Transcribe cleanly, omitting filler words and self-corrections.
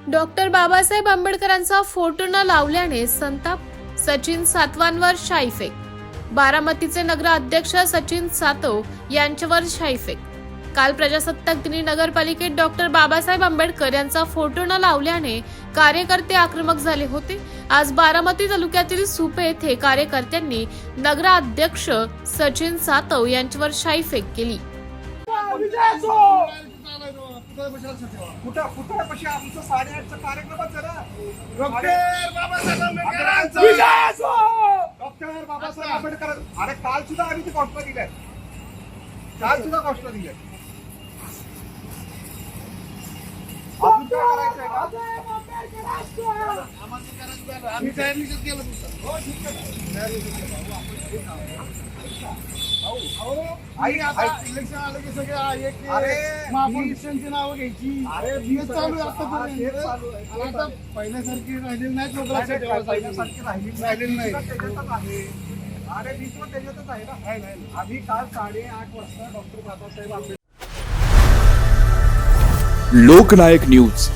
Doctor Babasaheb आंबेडकरांचा photo न लावल्याने संताप, सचिन सातवांवर शाईफेक। बारामतीचे नगराध्यक्ष सचिन सातव यांच्यावर शाईफेक। काल प्रजासत्ताक दिनी नगरपालिकेत डॉक्टर बाबासाहेब आंबेडकर यांचा फोटो न लावल्याने कार्यकर्ते आक्रमक झाले होते। आज बारामती तालुक्यातील सुपे येथे कार्यकर्त्यांनी नगराध्यक्ष सचिन सातव यांच्यावर शाईफेक केली। कुठं आमचं 8:30चा कार्यक्रमच आहे ना। डॉक्टर बाबासाहेब आंबेडकर अरे काल सुद्धा आम्ही ते घोषणा दिल्या, अजून काय करायचंय का? आम्ही तयारीच केलं तुमचं। आई आता इलेक्शन आलं की सगळे महापौरांची नावं घ्यायची। अरे मी चालू आहे आता पहिल्यासारखी राहिलेली नाही, पहिल्यासारखी राहिलेली नाही। अरे मी पण त्याच्यातच आहे ना। आम्ही काल 8:30 वाजता डॉक्टर बाबासाहेब आंबेडकर लोकनायक न्यूज